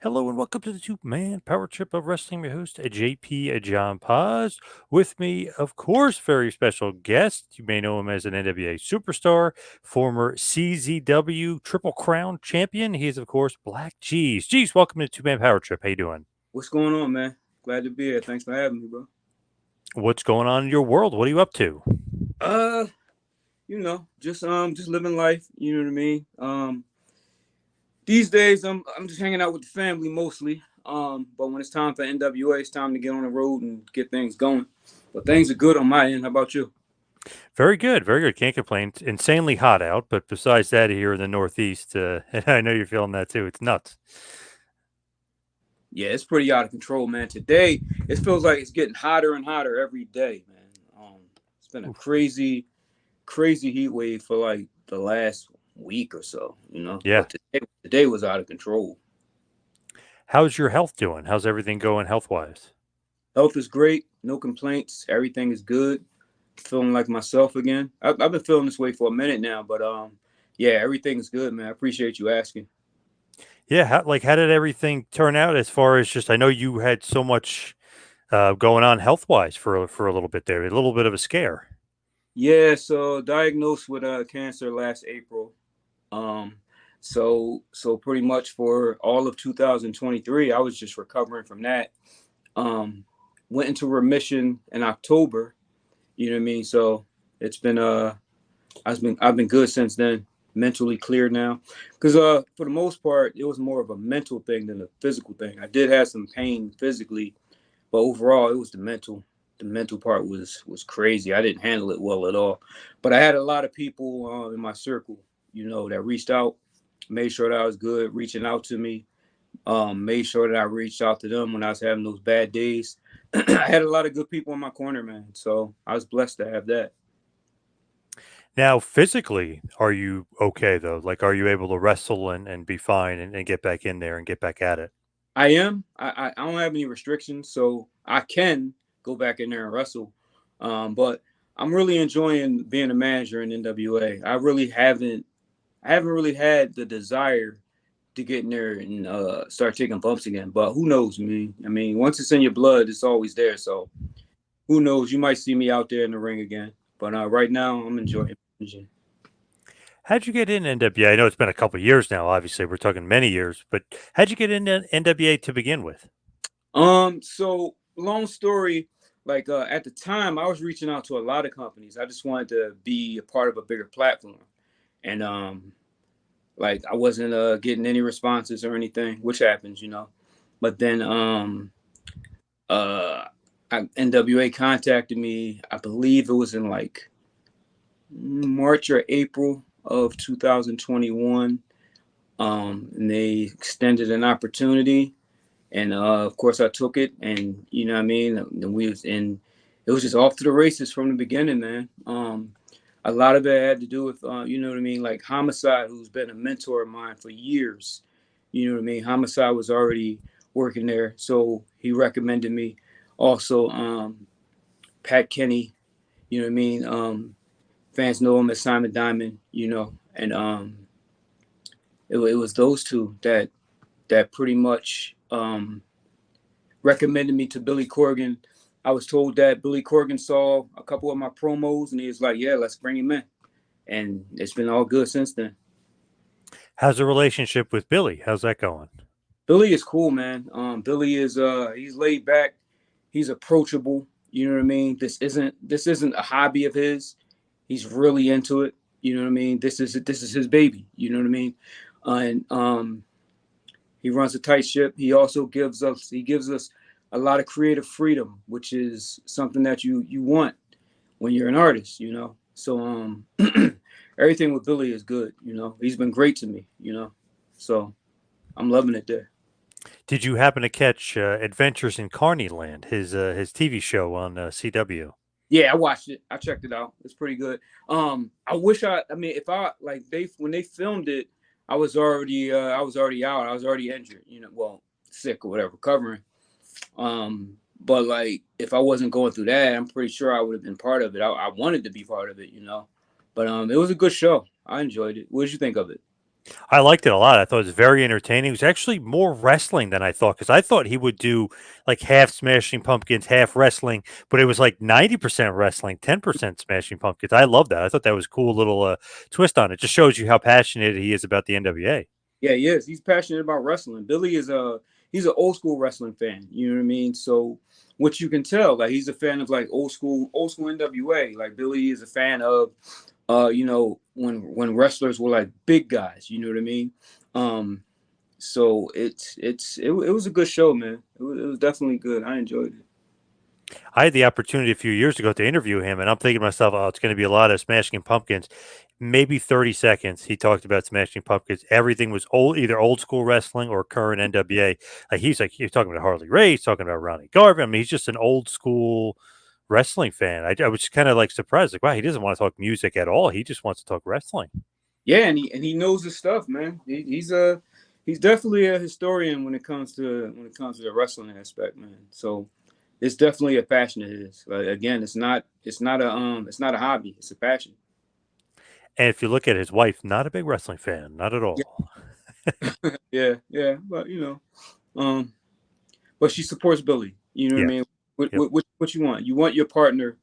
Hello and welcome to the two-man power trip of wrestling. Your host, JP John Paz. With me, of course, very special guest. You may know him as an NWA Superstar, former CZW Triple Crown Champion. He is, of course, Blk Jeez. Jeez, welcome to the two-man power trip. How you doing? What's going on, man? Glad to be here. Thanks for having me, bro. What's going on in your world? What are you up to? Uh, just living life. You know what I mean. These days I'm just hanging out with the family mostly. But when it's time for NWA, it's time to get on the road and get things going. But things are good on my end. How about you? Very good, very good. Can't complain. It's insanely hot out, but besides that, here in the Northeast, and I know you're feeling that too. It's nuts. Yeah, it's pretty out of control, man. Today it feels like it's getting hotter and hotter every day, man. It's been a Oof. crazy heat wave for like the last week or so, Yeah. But today was out of control. How's your health doing? How's everything going health-wise? Health is great, no complaints. Everything is good. Feeling like myself again. I've been feeling this way for a minute now, but yeah, everything is good, man. I appreciate you asking. Yeah, how did everything turn out as far as just I know you had so much going on health-wise for a little bit there, a little bit of a scare. Yeah, so diagnosed with cancer last April. Um, so pretty much for all of 2023, I was just recovering from that. Um, Went into remission in October. You know what I mean? So it's been I've been good since then, mentally clear now. Because for the most part, it was more of a mental thing than a physical thing. I did have some pain physically, but overall, it was the mental. The mental part was crazy. I didn't handle it well at all. But I had a lot of people in my circle, that reached out, made sure that I was good, reaching out to me. Made sure that I reached out to them when I was having those bad days. I had a lot of good people in my corner, man. So I was blessed to have that. Now, physically, are you okay though? Like, are you able to wrestle and be fine and get back in there and get back at it? I am. I don't have any restrictions, so I can go back in there and wrestle. But I'm really enjoying being a manager in NWA. I haven't really had the desire to get in there and start taking bumps again. But who knows, man? I mean, once it's in your blood, it's always there. So who knows? You might see me out there in the ring again. But right now, I'm enjoying managing. How'd you get in NWA? I know it's been a couple years now. Obviously, we're talking many years, but how'd you get into NWA to begin with? So long story, like at the time I was reaching out to a lot of companies. I just wanted to be a part of a bigger platform. And like I wasn't getting any responses or anything, which happens. But then uh NWA contacted me, I believe it was in like March or April of 2021. And they extended an opportunity, and of course I took it, and you know what I mean. And we was in, it was just off to the races from the beginning, man. A lot of it had to do with you know what I mean, like Homicide, who's been a mentor of mine for years. You know what I mean. Homicide was already working there, so he recommended me. Also, Pat Kenny. You know what I mean. Fans know him as Simon Diamond. And it was those two that pretty much recommended me to Billy Corgan. I was told that Billy Corgan saw a couple of my promos and he was like, "Yeah, let's bring him in." And it's been all good since then. How's the relationship with Billy? How's that going? Billy is cool, man. Billy is he's laid back, he's approachable. You know what I mean? This isn't a hobby of his. He's really into it. You know what I mean? This is his baby. You know what I mean? And he runs a tight ship. He gives us a lot of creative freedom, which is something that you want when you're an artist. So everything with Billy is good. He's been great to me. So I'm loving it there. Did you happen to catch Adventures in Carneyland, his TV show on CW? Yeah, I watched it. I checked it out. It's pretty good. I wish I mean if I like they when they filmed it, I was already out. I was already injured, well, sick or whatever, recovering. But like if I wasn't going through that, I'm pretty sure I would have been part of it. I wanted to be part of it. But it was a good show. I enjoyed it. What did you think of it? I liked it a lot. I thought it was very entertaining. It was actually more wrestling than I thought because I thought he would do like half Smashing Pumpkins, half wrestling, but it was like 90% wrestling, 10% Smashing Pumpkins. I love that. I thought that was a cool little twist on it. Just shows you how passionate he is about the NWA. Yeah, he is. He's passionate about wrestling. Billy is he's an old school wrestling fan. You know what I mean? So what you can tell, like he's a fan of like old school NWA. Like Billy is a fan of you know, when wrestlers were like big guys, you know what I mean? So it was a good show, man. It was definitely good. I enjoyed it. I had the opportunity a few years ago to interview him, and I'm thinking to myself, oh, it's going to be a lot of Smashing Pumpkins. Maybe 30 seconds. He talked about Smashing Pumpkins. Everything was either old school wrestling or current NWA. He's talking about Harley Race, talking about Ronnie Garvin. I mean, he's just an old school wrestling fan. I was kind of like surprised, like, wow, he doesn't want to talk music at all. He just wants to talk wrestling. Yeah, and he knows his stuff, man. He's definitely a historian when it comes to the wrestling aspect, man. So it's definitely a passion of his. Like, again, it's not a hobby. It's a passion. And if you look at his wife, not a big wrestling fan, not at Yeah, all. yeah. But but she supports Billy. You know what I Yeah. mean? Yep. What you want? You want your partner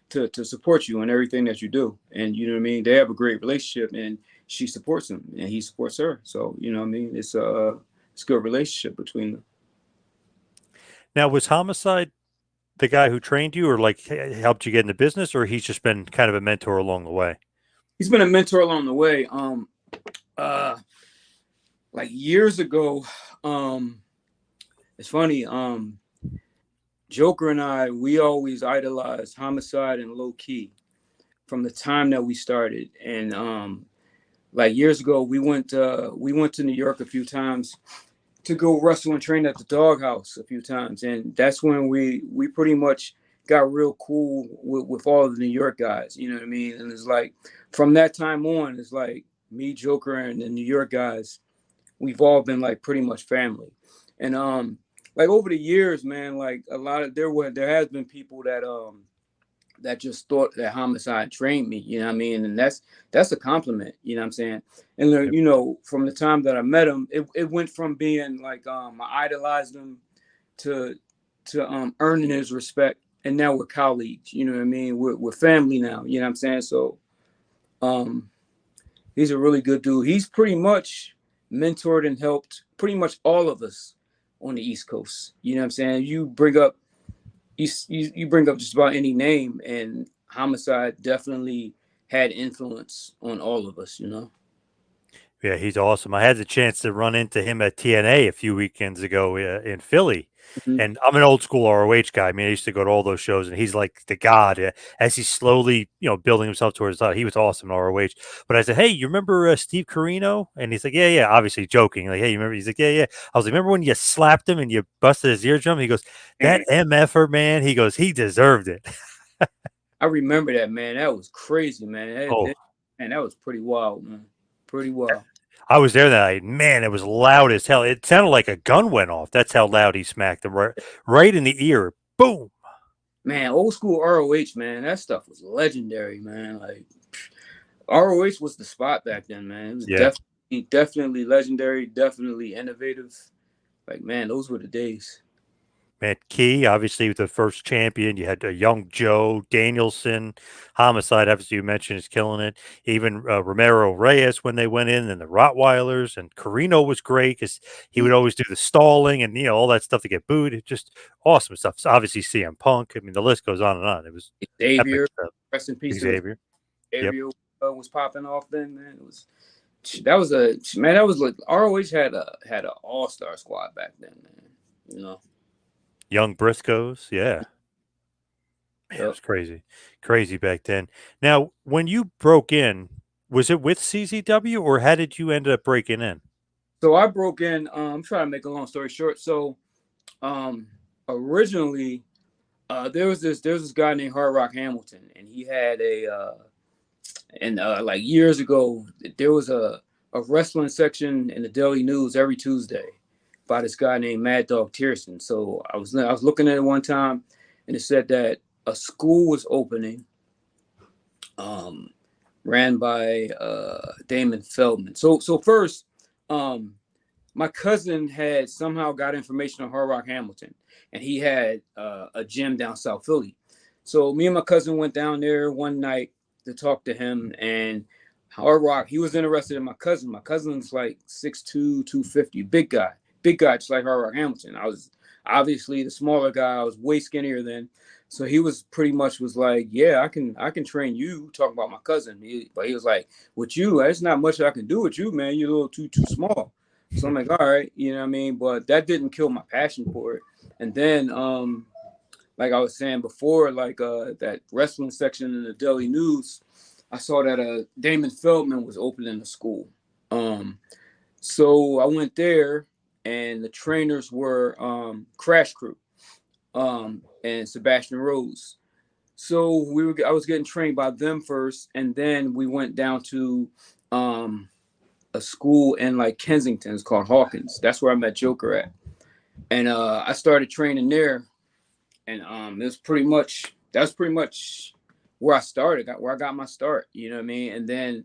to support you in everything that you do, and you know what I mean. They have a great relationship, and she supports him, and he supports her. So you know what I mean. It's a good relationship between them. Now, was Homicide the guy who trained you or like helped you get into business, or he's just been kind of a mentor along the way? He's been a mentor along the way. Uh, like years ago, it's funny. Joker and we always idolized Homicide and Low Key from the time that we started, and like years ago, we went to New York a few times to go wrestle and train at the Doghouse a few times, and that's when we pretty much got real cool with all of the New York guys. You know what I mean? And it's like from that time on, it's like me, Joker, and the New York guys. We've all been like pretty much family, and like over the years, man, like a lot of there has been people that just thought that Homicide trained me, you know what I mean? And that's a compliment, you know what I'm saying? And Yep. you know, from the time that I met him, it went from being like I idolized him to earning his respect, and now we're colleagues, you know what I mean? We're family now, you know what I'm saying? So um he's a really good dude. He's pretty much mentored and helped pretty much all of us on the East Coast. You know what I'm saying? You bring up just about any name, and Homicide definitely had influence on all of us. You know. Yeah, he's awesome. I had the chance to run into him at TNA a few weekends ago in Philly. Mhm. And I'm an old school ROH guy. I mean, I used to go to all those shows, and he's like the god. As he's slowly, building himself towards the top. He was awesome in ROH. But I said, "Hey, you remember Steve Carino?" And he's like, "Yeah, yeah." Obviously joking, like, "Hey, you remember?" He's like, "Yeah, yeah." I was like, "Remember when you slapped him and you busted his eardrum?" He goes, "That Man, MFer man." He goes, "He deserved it." I remember that, man. That was crazy, man. Oh, Man, that was pretty wild, man. Pretty wild. I was there that night. Man, it was loud as hell. It sounded like a gun went off. That's how loud he smacked him right in the ear. Boom. Man, old school ROH, man. That stuff was legendary, man. Like ROH was the spot back then, man. It was Yeah. definitely legendary, definitely innovative. Like, man, those were the days. Man, Key, obviously the first champion. You had young Joe Danielson, Homicide. Obviously, you mentioned is killing it. Even Romero Reyes when they went in, and the Rottweilers, and Carino was great because he would always do the stalling and all that stuff to get booed. It just awesome stuff. So obviously, CM Punk. I mean, the list goes on and on. It was epic Xavier, stuff. rest in peace to Xavier. Yep. Xavier was popping off then, man. It was that was a man. That was like ROH had a all star squad back then, man. You know. Young Briscoes. Yeah. Man, it Yep. was crazy. Crazy back then. Now, when you broke in, was it with CZW or how did you end up breaking in? So I broke in. I'm trying to make a long story short. So um, originally, there was this guy named Hard Rock Hamilton, and he had and like years ago, there was a wrestling section in the Daily News every Tuesday by this guy named Mad Dog Tierson. So I was looking at it one time, and it said that a school was opening, um, ran by Damon Feldman. So first, my cousin had somehow got information on Hard Rock Hamilton, and he had a gym down South Philly. So me and my cousin went down there one night to talk to him, and Hard Rock, he was interested in my cousin. My cousin's like 6'2", 250, big guy, just like Hard Rock Hamilton. I was obviously the smaller guy. I was way skinnier then. So he was pretty much was like, yeah, I can train you. Talking about my cousin, but he was like, with you, there's not much I can do with you, man. You're a little too small. So I'm like, all right, you know what I mean? But that didn't kill my passion for it. And then, like I was saying before, like that wrestling section in the Daily News, I saw that Damon Feldman was opening a school. So I went there, and the trainers were Crash Crew and Sebastian Rose. So I was getting trained by them first, and then we went down to a school in like Kensington. It's called Hawkins. That's where I met Joker at, and I started training there, and that's pretty much where I started, where I got my start. You know what I mean? And then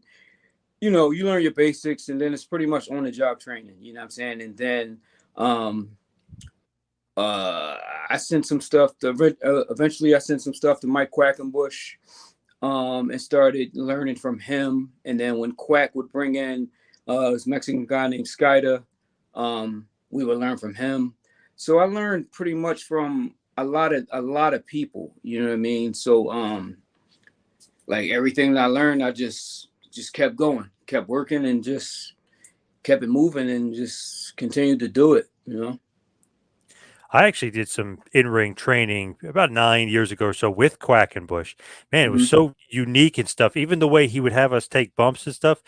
you learn your basics, and then it's pretty much on the job training. You know what I'm saying? And then I sent some stuff to eventually I sent some stuff to Mike Quackenbush, and started learning from him. And then when Quack would bring in this Mexican guy named Skida, we would learn from him. So I learned pretty much from a lot of people, you know what I mean? So like everything that I learned, I just kept going, kept working, and just kept it moving, and just continued to do it, you know. I actually did some in-ring training about 9 years ago or so with Quackenbush. Man, it was Mm-hmm. so unique and stuff. Even the way he would have us take bumps and stuff,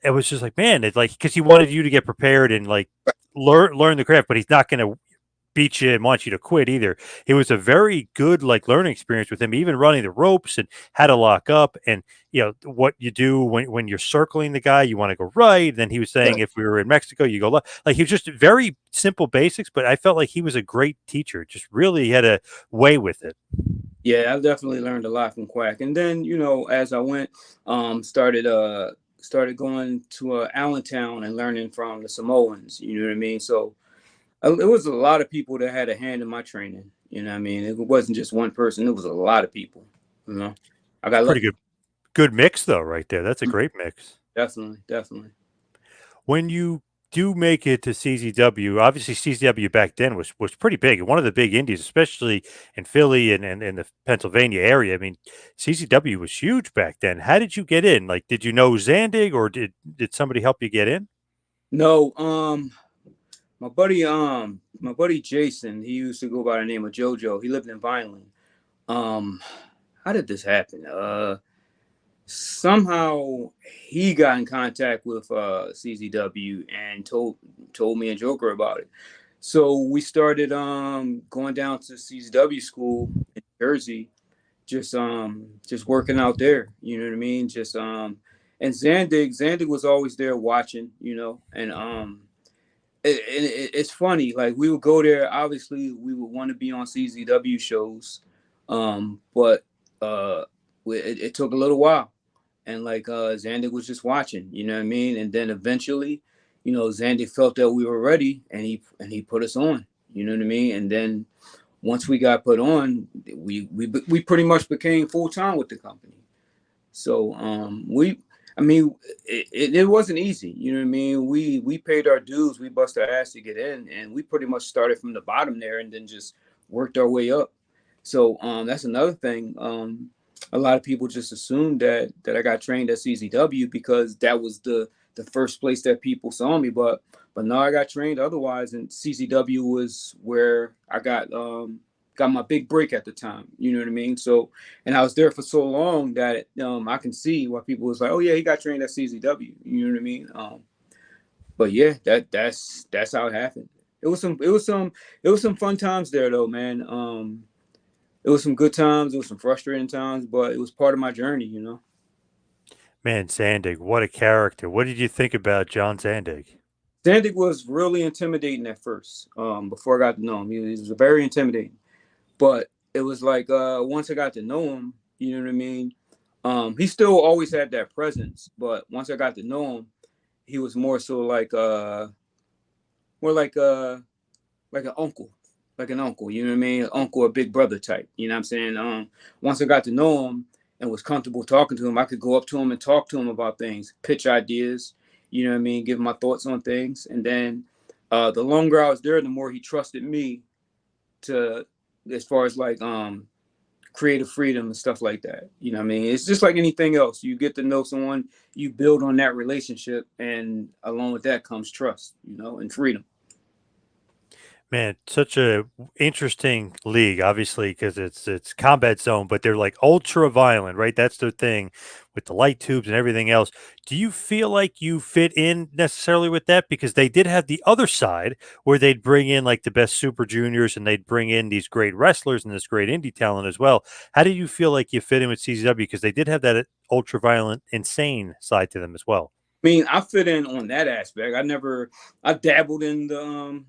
it was just like, man, it's like because he wanted you to get prepared and like learn the craft, but he's not going to beat you and want you to quit either. It was a very good like learning experience with him, even running the ropes and how to lock up and what you do when you're circling the guy, you want to go right. Then he was saying if we were in Mexico, you go left. Like he was just very simple basics, but I felt like he was a great teacher. Just really had a way with it. Yeah, I definitely learned a lot from Quack. And then, as I went, started going to Allentown and learning from the Samoans, you know what I mean? So it was a lot of people that had a hand in my training, you know what I mean? It wasn't just one person, it was a lot of people, you know. I It's got pretty lucky. good mix though, right there. That's a great mix. Definitely, definitely. When you do make it to CZW, obviously CZW back then was pretty big, one of the big indies, especially in Philly and in the Pennsylvania area. I mean, CZW was huge back then. How did you get in? Like, did you know Zandig, or did somebody help you get in? No, my buddy Jason, he used to go by the name of JoJo. He lived in Vineland. Um, how did this happen? Somehow he got in contact with CZW and told me and Joker about it. So we started going down to CZW school in Jersey, just working out there, you know what I mean? Just and Zandig was always there watching, and it's funny, like we would go there, obviously we would want to be on CZW shows, but it took a little while, and like Zandig was just watching, you know what I mean? And then eventually, Zandig felt that we were ready, and he put us on, you know what I mean? And then once we got put on, we pretty much became full time with the company. So I mean, it wasn't easy, you know what I mean? We paid our dues, we bust our ass to get in, and we pretty much started from the bottom there, and then just worked our way up. So that's another thing. A lot of people just assumed that I got trained at CZW because that was the first place that people saw me, but no, I got trained otherwise, and CZW was where I got my big break at the time. You know what I mean? So, and I was there for so long that I can see why people was like, oh yeah, he got trained at CZW. You know what I mean? But yeah, that's how it happened. It was some fun times there though, man. It was some good times. It was some frustrating times, but it was part of my journey, you know. Man, Zandig, what a character. What did you think about John Zandig? Zandig was really intimidating at first. Before I got to know him, he was very intimidating. But it was like once I got to know him, you know what I mean. He still always had that presence, but once I got to know him, he was more so more like an uncle, like an uncle. You know what I mean? Uncle or big brother type. You know what I'm saying? Once I got to know him and was comfortable talking to him, I could go up to him and talk to him about things, pitch ideas. You know what I mean? Give my thoughts on things, and then the longer I was there, the more he trusted me to, as far as like creative freedom and stuff like that. You know what I mean? It's just like anything else. You get to know someone, you build on that relationship, and along with that comes trust, you know, and freedom. Man, such a interesting league, obviously, because it's combat zone, but they're like ultra violent, right? That's their thing with the light tubes and everything else. Do you feel like you fit in necessarily with that? Because they did have the other side where they'd bring in like the best super juniors and they'd bring in these great wrestlers and this great indie talent as well. How do you feel like you fit in with CZW? Because they did have that ultra violent, insane side to them as well. I mean, I fit in on that aspect. I dabbled in the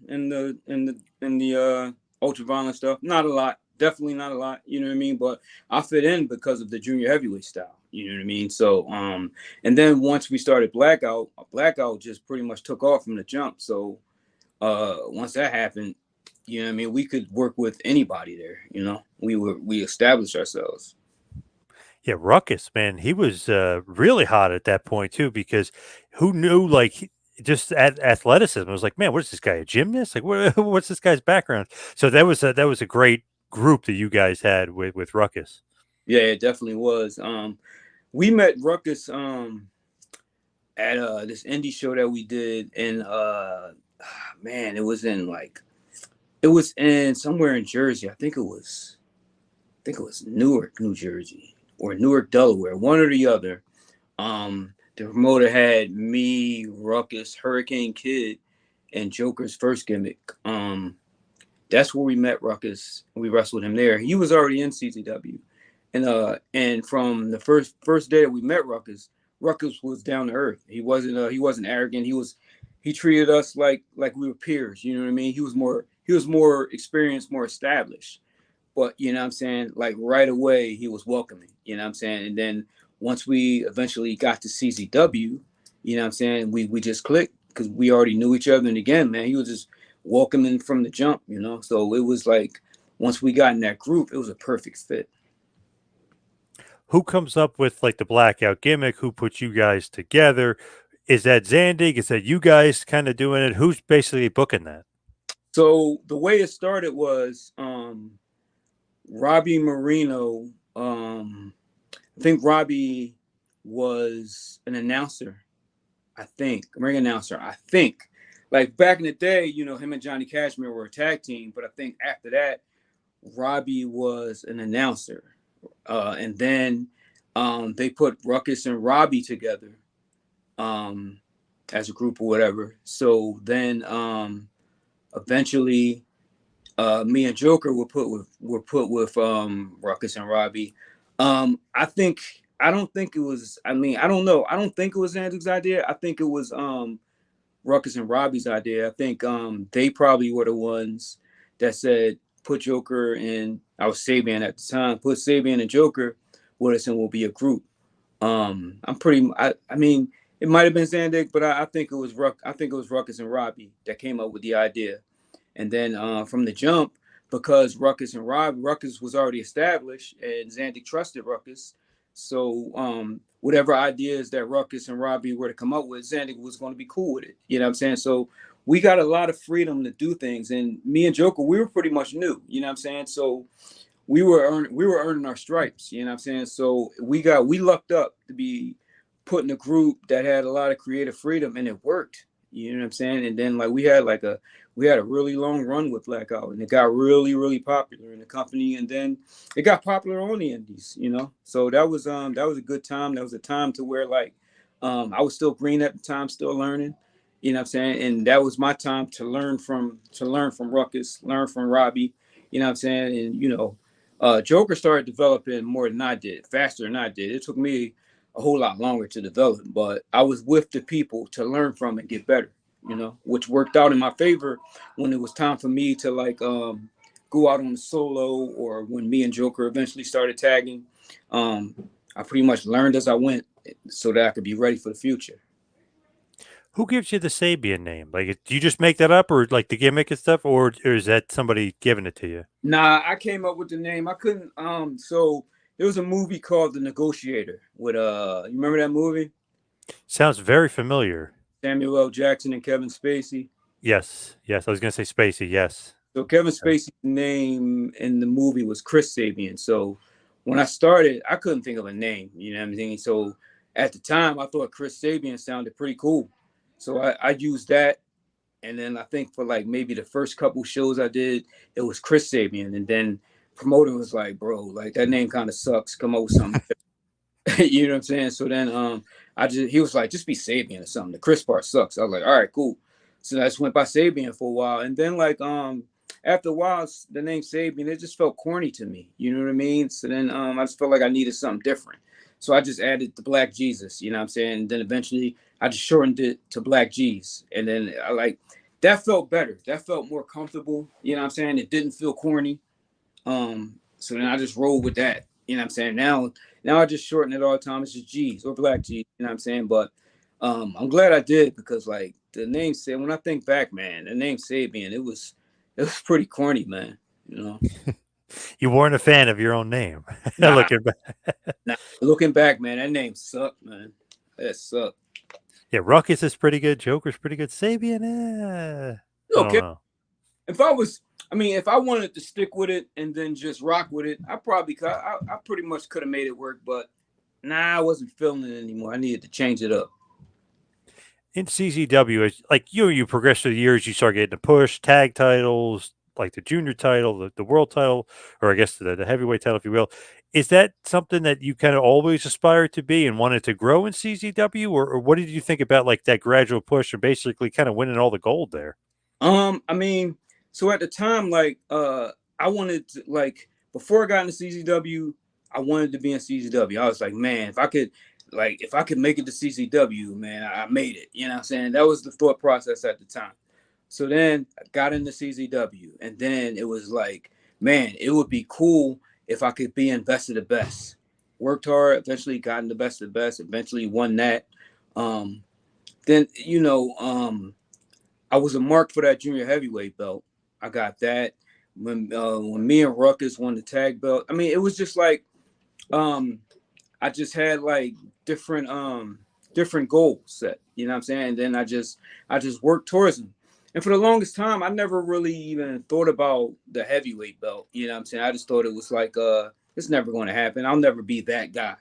ultra violent stuff. Not a lot, definitely not a lot. You know what I mean? But I fit in because of the junior heavyweight style. You know what I mean? So, and then once we started Blackout just pretty much took off from the jump. So, once that happened, you know what I mean, we could work with anybody there. You know, we established ourselves. Yeah, Ruckus, man, he was really hot at that point too, because who knew like just athleticism? I was like, man, what is this guy, a gymnast? Like, what's this guy's background? So that was a great group that you guys had with Ruckus. Yeah, it definitely was. We met Ruckus at this indie show that we did, and man, it was in somewhere in Jersey. I think it was Newark, New Jersey, or Newark, Delaware, one or the other. The promoter had me, Ruckus, Hurricane Kid, and Joker's first gimmick. That's where we met Ruckus. We wrestled him there. He was already in CZW, and from the first day that we met Ruckus, Ruckus was down to earth. He wasn't arrogant. He treated us like we were peers. You know what I mean? He was more experienced, more established. But you know what I'm saying? Like right away, he was welcoming. You know what I'm saying? And then once we eventually got to CZW, you know what I'm saying? We just clicked because we already knew each other. And again, man, he was just welcoming from the jump. You know, so it was like once we got in that group, it was a perfect fit. Who comes up with like the blackout gimmick? Who puts you guys together? Is that Zandig? Is that you guys kind of doing it? Who's basically booking that? So the way it started was Robbie Marino. I think Robbie was an announcer. I think ring announcer. I think like back in the day, you know, him and Johnny Cashmere were a tag team, but I think after that, Robbie was an announcer, and then they put Ruckus and Robbie together um, as a group or whatever. So then eventually me and Joker were put with Ruckus and Robbie. I think I don't think it was. I mean, I don't know. I don't think it was Zandig's idea. I think it was Ruckus and Robbie's idea. I think they probably were the ones that said put Joker and I was Sabian at the time. Put Sabian and Joker with us and we'll be a group. I'm pretty. I mean, it might have been Zandig, but I think it was I think it was Ruckus and Robbie that came up with the idea. And then from the jump, because Ruckus was already established and Zandig trusted Ruckus. So whatever ideas that Ruckus and Robbie were to come up with, Zandig was going to be cool with it. You know what I'm saying? So we got a lot of freedom to do things. And me and Joker, we were pretty much new. You know what I'm saying? So we were earning our stripes. You know what I'm saying? So we lucked up to be put in a group that had a lot of creative freedom, and it worked. You know what I'm saying? And then like we had a really long run with Blackout, and it got really, really popular in the company. And then it got popular on the indies, you know. So that was a good time. That was a time to where like I was still green at the time, still learning. You know what I'm saying? And that was my time to learn from Ruckus, learn from Robbie. You know what I'm saying? And you know, Joker started developing more than I did, faster than I did. It took me a whole lot longer to develop, but I was with the people to learn from and get better, you know, which worked out in my favor when it was time for me to like go out on the solo or when me and Joker eventually started tagging. I pretty much learned as I went so that I could be ready for the future. Who gives you the Sabian name? Like, do you just make that up, or like the gimmick and stuff, or is that somebody giving it to you? Nah, I came up with the name. I couldn't. So there was a movie called The Negotiator with you remember that movie? Sounds very familiar. Samuel L. Jackson and Kevin Spacey. Yes, yes. I was gonna say Spacey. Yes. So Kevin Spacey's name in the movie was Chris Sabian. So when I started, I couldn't think of a name. You know what I'm saying? So at the time, I thought Chris Sabian sounded pretty cool. So I used that. And then I think for like maybe the first couple shows I did, it was Chris Sabian. And then promoter was like, bro, like that name kind of sucks. Come up with something. You know what I'm saying? So then he was like, just be Sabian or something. The Chris part sucks. I was like, all right, cool. So I just went by Sabian for a while. And then like after a while, the name Sabian, it just felt corny to me. You know what I mean? So then I just felt like I needed something different. So I just added the Blk Jesus, you know what I'm saying? And then eventually I just shortened it to Blk Jeez. And then I like that felt better. That felt more comfortable. You know what I'm saying? It didn't feel corny. So then I just rolled with that. You know what I'm saying? Now I just shorten it all the time. It's just G's or Blk Jeez. You know what I'm saying? But I'm glad I did because like the name said when I think back, man, the name Sabian, it was pretty corny, man. You know. You weren't a fan of your own name. Nah, Looking back. nah. Looking back, man, that name sucked, man. That sucked. Yeah, Ruckus is pretty good. Joker's pretty good. Sabian, I don't Okay. know. If I wanted to stick with it and then just rock with it, I probably could. I pretty much could have made it work, but I wasn't feeling it anymore. I needed to change it up. In CZW, it's like you progress through the years, you start getting the push, tag titles, like the junior title, the world title, or I guess the heavyweight title, if you will. Is that something that you kind of always aspired to be and wanted to grow in CZW, or what did you think about like that gradual push and basically kind of winning all the gold there? I mean, so at the time, like, I wanted to, like, before I got into CZW, I wanted to be in CZW. I was like, man, if I could make it to CZW, man, I made it. You know what I'm saying? That was the thought process at the time. So then I got into CZW, and then it was like, man, it would be cool if I could be in Best of the Best. Worked hard, eventually got in the Best of the Best, eventually won that. Um, then, I was a mark for that junior heavyweight belt. I got that when me and Ruckus won the tag belt. I mean, it was just like I just had like different goals set. You know what I'm saying? And then I just worked towards them. And for the longest time, I never really even thought about the heavyweight belt. You know what I'm saying? I just thought it was like it's never going to happen. I'll never be that guy.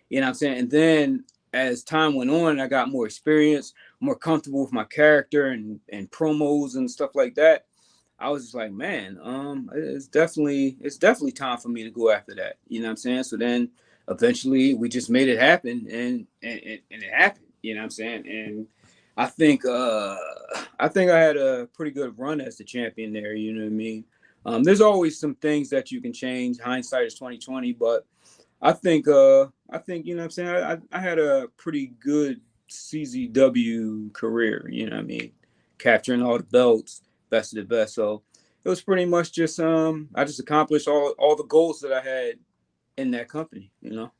You know what I'm saying? And then as time went on, I got more experience, more comfortable with my character and promos and stuff like that. I was just like, man, it's definitely time for me to go after that. You know what I'm saying? So then eventually we just made it happen and it happened. You know what I'm saying? And I think I had a pretty good run as the champion there, you know what I mean? There's always some things that you can change. Hindsight is 2020, but I think you know what I'm saying, I had a pretty good CZW career, you know what I mean? Capturing all the belts, best of the best. So it was pretty much just I just accomplished all the goals that I had in that company, you know.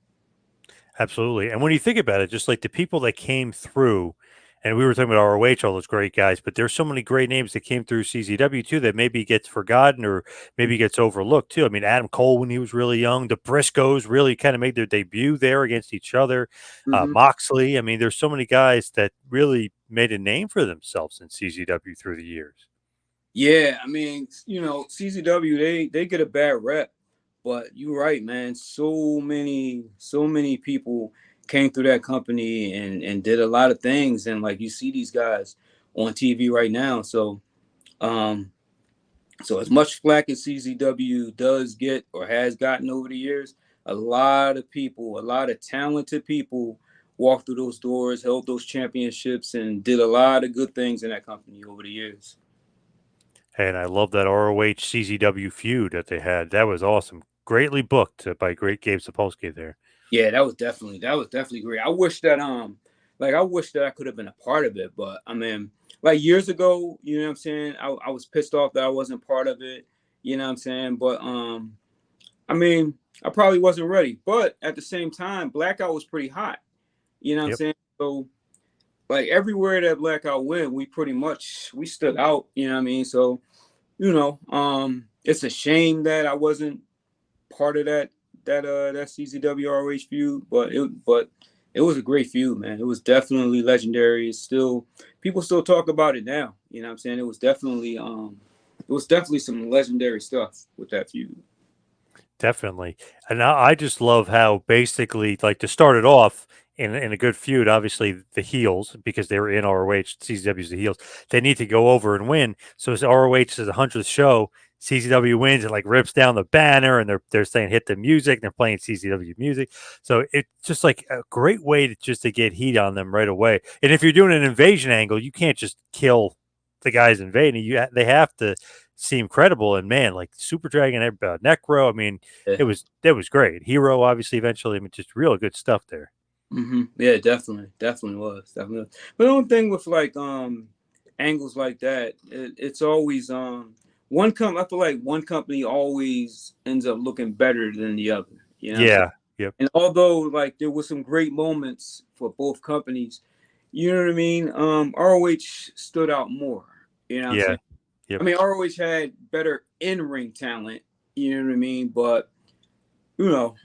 Absolutely. And when you think about it, just like the people that came through, and we were talking about ROH, all those great guys, but there's so many great names that came through CZW too that maybe gets forgotten or maybe gets overlooked too. I mean, Adam Cole, when he was really young, the Briscoes really kind of made their debut there against each other. Mm-hmm. Moxley. I mean, there's so many guys that really made a name for themselves in CZW through the years. Yeah, I mean, you know, CZW they get a bad rep, but you're right, man. So many people came through that company and did a lot of things, and like you see these guys on TV right now. Um, so as much flack as CZW does get or has gotten over the years, a lot of people, a lot of talented people walked through those doors, held those championships, and did a lot of good things in that company over the years. And I love that ROH CZW feud that they had. That was awesome. Greatly booked by great Gabe Sapolsky there. Yeah, that was definitely great. I wish that I could have been a part of it, but I mean, like years ago, you know what I'm saying? I was pissed off that I wasn't part of it, you know what I'm saying? But I mean, I probably wasn't ready, but at the same time, Blackout was pretty hot. You know what I'm Yep. saying? So like everywhere that Blackout went, we pretty much we stood out. You know what I mean? So it's a shame that I wasn't part of that CZW ROH feud, but it was a great feud, man. It was definitely legendary. It's still people still talk about it now. You know what I'm saying? It was definitely some legendary stuff with that feud. Definitely. And I just love how basically, like, to start it off in a good feud, obviously the heels, because they were in ROH, CZW's the heels, they need to go over and win. So as ROH is a 100th show, CZW wins and like rips down the banner, and they're saying hit the music, and they're playing CZW music. So it's just like a great way to just to get heat on them right away. And if you're doing an invasion angle, you can't just kill the guys invading. They have to seem credible. And man, like Super Dragon, Necro, I mean, Yeah. it was great. Hero, obviously, eventually, I mean, just real good stuff there. Yeah, definitely was, definitely. Was. But the only thing with like angles like that, it's always I feel like one company always ends up looking better than the other. You know what I'm saying? Yeah. Yep. And although like there was some great moments for both companies, you know what I mean? ROH stood out more. You know what I'm Yeah. saying? I Yep. mean, ROH had better in ring talent. You know what I mean? But you know,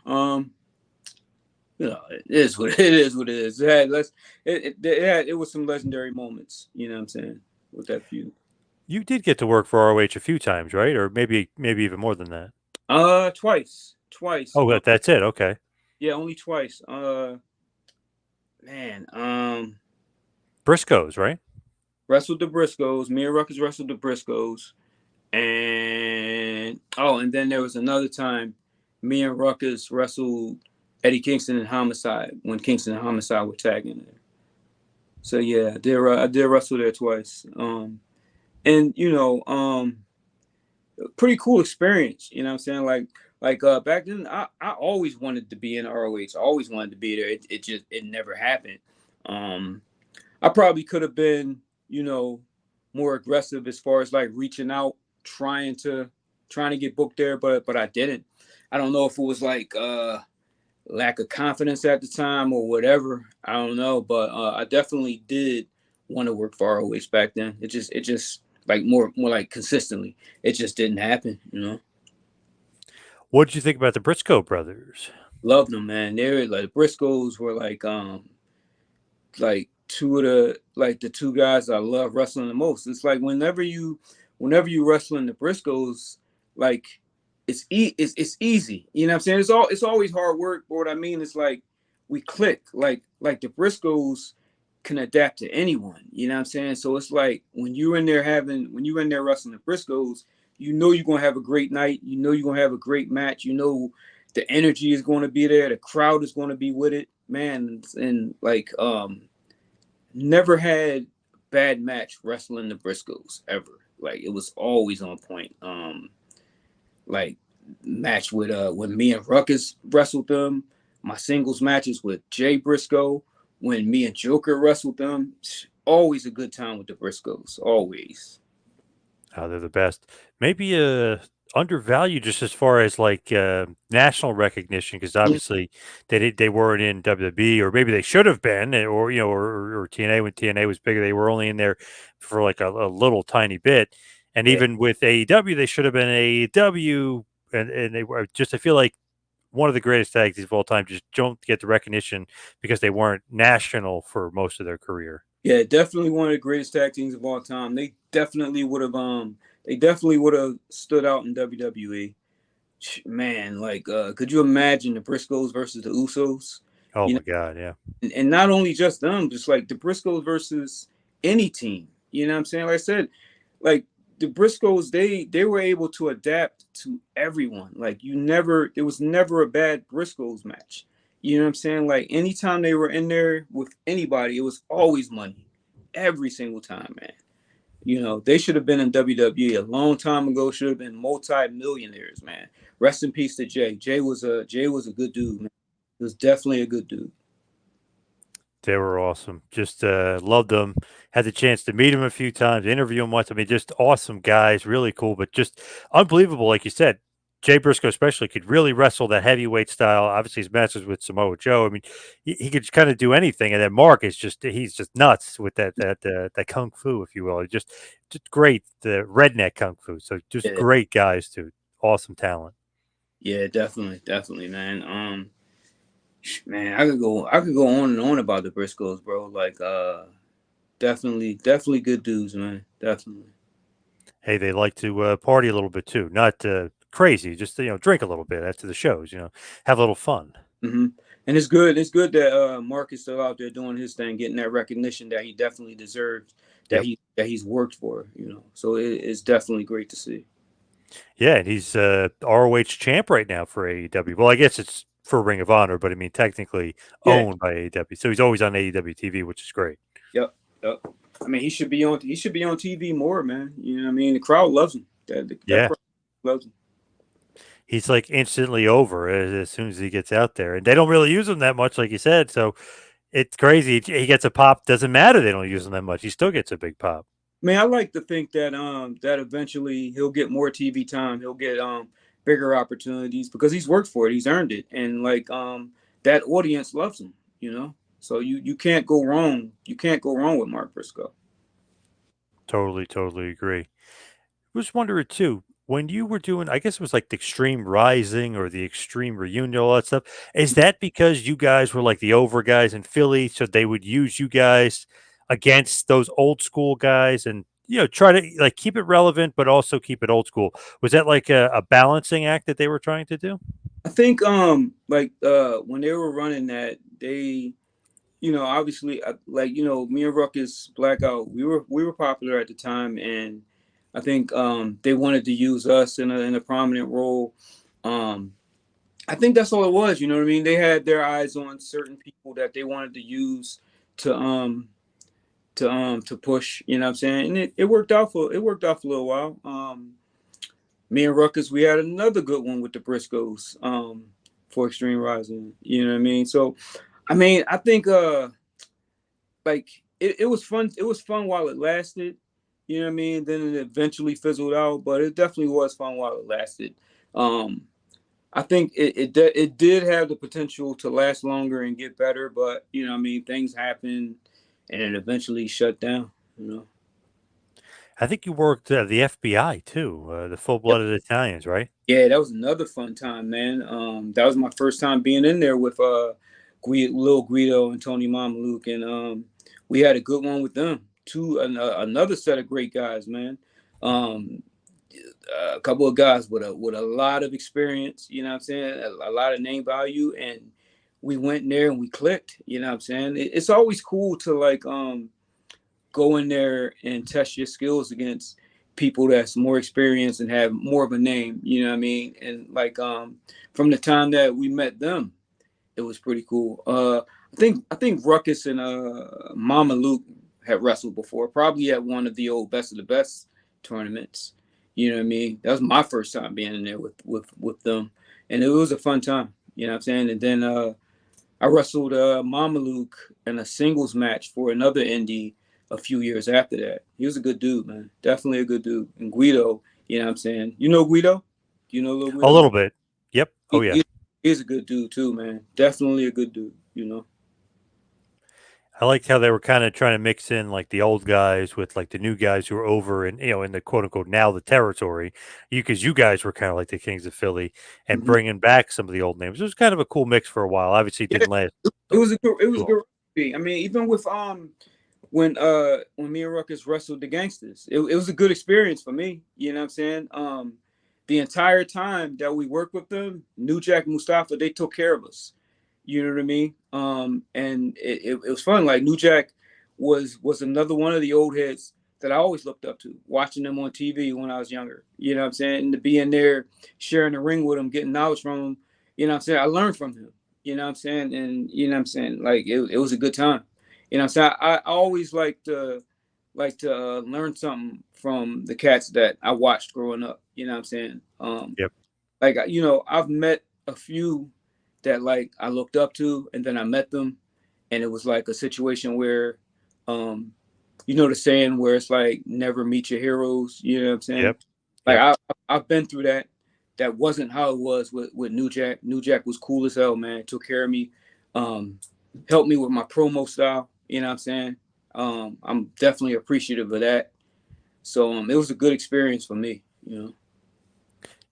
it is what it is. What it is. It was some legendary moments. You know what I'm saying with that feud. You did get to work for ROH a few times, right? Or maybe even more than that. Twice. Oh, that's it. Okay. Yeah, only twice. Man. Briscoes, right? Wrestled the Briscoes. Me and Ruckus wrestled the Briscoes, and then there was another time, me and Ruckus wrestled Eddie Kingston and Homicide when Kingston and Homicide were tagging there. So yeah, I did wrestle there twice. And pretty cool experience. You know what I'm saying? Like back then, I always wanted to be in ROH. I always wanted to be there. It never happened. Um, I probably could have been, more aggressive as far as like reaching out, trying to get booked there, but I didn't. I don't know if it was like lack of confidence at the time or whatever. I don't know, but I definitely did want to work for ROH back then. It just like more like consistently. It just didn't happen. What did you think about the Briscoe brothers? Loved them, man. They were like Briscoes were like the two guys I love wrestling the most. It's like whenever you wrestling the Briscoes, like it's easy. You know what I'm saying? It's always hard work, but what I mean is like we click. Like the Briscoes can adapt to anyone. You know what I'm saying? So it's like when you're in there wrestling the Briscoes, you know you're gonna have a great night. You know you're gonna have a great match. You know the energy is going to be there. The crowd is going to be with it, man. And like never had bad match wrestling the Briscoes ever. Like it was always on point. Like match with when me and Ruckus wrestled them, my singles matches with Jay Briscoe, when me and Joker wrestled them, always a good time with the Briscoes. Always. Oh, they're the best. Maybe undervalued just as far as like national recognition, because obviously they weren't in WWE, or maybe they should have been, or or TNA when TNA was bigger. They were only in there for like a little tiny bit, and Yeah. even with AEW, they should have been AEW, and they were just. I feel like one of the greatest tag teams of all time just don't get the recognition because they weren't national for most of their career. Yeah, definitely one of the greatest tag teams of all time. They definitely would have stood out in WWE. Man, like could you imagine the Briscoes versus the Usos? Oh You know, my God, yeah. and not only just them, just like the Briscoes versus any team. You know what I'm saying? Like I said, like the Briscoes, they were able to adapt to everyone. Like there was never a bad Briscoes match. You know what I'm saying? Like anytime they were in there with anybody, it was always money. Every single time, man. They should have been in WWE a long time ago. Should have been multi-millionaires, man. Rest in peace to Jay. Jay was a good dude, man. He was definitely a good dude. They were awesome. Just loved them. Had the chance to meet them a few times, interview them once. I mean, just awesome guys, really cool, but just unbelievable. Like you said, Jay Briscoe especially could really wrestle that heavyweight style. Obviously, his matches with Samoa Joe. I mean, he could kind of do anything. And then Mark is he's just nuts with that kung fu, if you will. Just great, the redneck kung fu. So just Yeah, great guys too. Awesome talent. yeah, definitely, man. Man, I could go on and on about the Briscoes, bro. Like, definitely good dudes, man. Definitely. Hey, they like to party a little bit too. Not crazy, just drink a little bit after the shows. Have a little fun. hmm And it's good. It's good that Mark is still out there doing his thing, getting that recognition that he definitely deserves, Yep. that he's worked for. So it's definitely great to see. Yeah, and he's ROH champ right now for AEW. Well, I guess it's for Ring of Honor, but I mean technically Yeah. owned by AEW. So he's always on AEW TV, which is great. Yep. Yep. I mean, he should be on TV more, man. You know what I mean? The crowd loves him. That Yeah, crowd loves him. he's like instantly over as soon as he gets out there, and they don't really use him that much, like you said. So it's crazy. He gets a pop. Doesn't matter. They don't use him that much. He still gets a big pop. Man, I like to think that eventually he'll get more TV time. He'll get bigger opportunities because he's worked for it. He's earned it, and like that audience loves him. So you can't go wrong. You can't go wrong with Mark Briscoe. Totally agree. Was wondering too, when you were doing, I guess it was like the Extreme Rising or the Extreme Reunion, all that stuff. Is that because you guys were like the over guys in Philly, so they would use you guys against those old school guys and try to like keep it relevant, but also keep it old school? Was that like a balancing act that they were trying to do? I think like when they were running that, they obviously like me and Ruckus Blackout, we were popular at the time, and I think they wanted to use us in a prominent role. Um, I think that's all it was. You know what I mean? They had their eyes on certain people that they wanted to use to to push. You know what I'm saying? And it worked out for a little while. Me and Ruckus, we had another good one with the Briscoes for Extreme Rising. You know what I mean? So, I mean, I think like it was fun. It was fun while it lasted. You know what I mean? Then it eventually fizzled out, but it definitely was fun while it lasted. Um, I think it did have the potential to last longer and get better, but what I mean, things happen, and it eventually shut down. You know. I think you worked the FBI too, the full Yep. blooded Italians, right? Yeah, that was another fun time, man. That was my first time being in there with Lil Guido and Tony Mamaluke, and we had a good one with them. Another set of great guys, man. Um, a couple of guys with a lot of experience, you know what I'm saying, a lot of name value, and we went in there and we clicked, you know what I'm saying. It's always cool to like go in there and test your skills against people that's more experienced and have more of a name, you know what I mean. And like from the time that we met them, it was pretty cool. I think Ruckus and Mama Luke had wrestled before, probably at one of the old Best of the Best tournaments. You know what I mean? That was my first time being in there with them, and it was a fun time. You know what I'm saying? And then I wrestled Mama Luke in a singles match for another indie a few years after that. He was a good dude, man. Definitely a good dude. And Guido, you know what I'm saying? You know Guido? Do you know little A Guido? little bit. Yep. Oh He, yeah. he, he's a good dude too, man. Definitely a good dude. I liked how they were kind of trying to mix in like the old guys with like the new guys who were over and in the quote unquote now the territory. Because you guys were kind of like the Kings of Philly and Mhm. bringing back some of the old names. It was kind of a cool mix for a while. Obviously, it Yeah, didn't last it was a good it was too a long. good recipe. I mean, even with when me and Ruckus wrestled the gangsters, it was a good experience for me. You know what I'm saying? The entire time that we worked with them, New Jack Mustafa, they took care of us. You know what I mean? And it was fun. Like New Jack was another one of the old heads that I always looked up to, watching them on TV when I was younger. You know what I'm saying? And to be in there, sharing the ring with him, getting knowledge from him. You know what I'm saying? I learned from him. You know what I'm saying? And you know what I'm saying? Like it was a good time. You know what I'm saying? I always like to learn something from the cats that I watched growing up. You know what I'm saying? Yep. Like I've met a few that like I looked up to, and then I met them, and it was like a situation where, um, the saying where it's like never meet your heroes. You know what I'm saying? Yep. Like Yep. I've been through that. that wasn't how it was with New Jack. New Jack was cool as hell, man. Took care of me, um, helped me with my promo style. You know what I'm saying? I'm definitely appreciative of that. So it was a good experience for me. You know.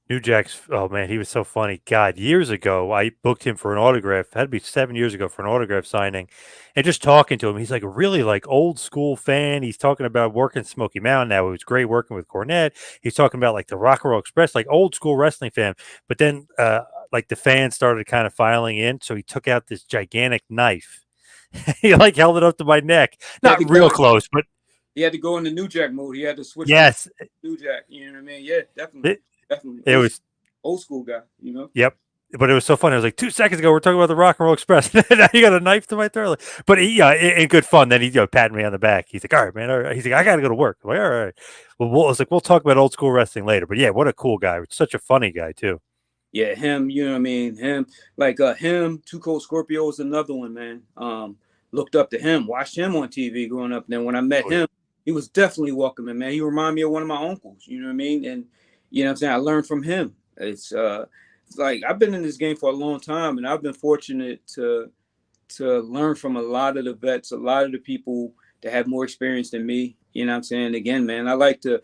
New Jack's, oh man, he was so funny. God, years ago, I booked him for an autograph. Had to be 7 years ago for an autograph signing, and just talking to him, he's like a really like old school fan. He's talking about working Smoky Mountain. Now it was great working with Cornette. He's talking about like the Rock and Roll Express, like old school wrestling fan. But then, like the fans started kind of filing in, so he took out this gigantic knife. He like held it up to my neck, He had to not go. real close, but He had to go into New Jack mode. He had to switch from yes, New Jack. You know what I mean? Yeah, definitely, it, definitely. it was. Old school guy. You know. Yep. But it was so funny. I was like, 2 seconds ago, we're talking about the Rock and Roll Express. Now you got a knife to my throat. But he, yeah, in good fun. Then he, patted me on the back. He's like, all right, man. All right. He's like, I got to go to work. I'm like, all right. Well, I was like, we'll talk about old school wrestling later. But yeah, what a cool guy. Such a funny guy, too. Yeah, him. You know what I mean? Him. Like him. Too Cold Scorpio was another one, man. Looked up to him. Watched him on TV growing up. And then when I met Oh, yeah. him, he was definitely welcoming, man. He reminded me of one of my uncles. You know what I mean? And you know what I'm saying? I learned from him. It's like I've been in this game for a long time, and I've been fortunate to learn from a lot of the vets, a lot of the people that have more experience than me. You know what I'm saying? Again, man, I like to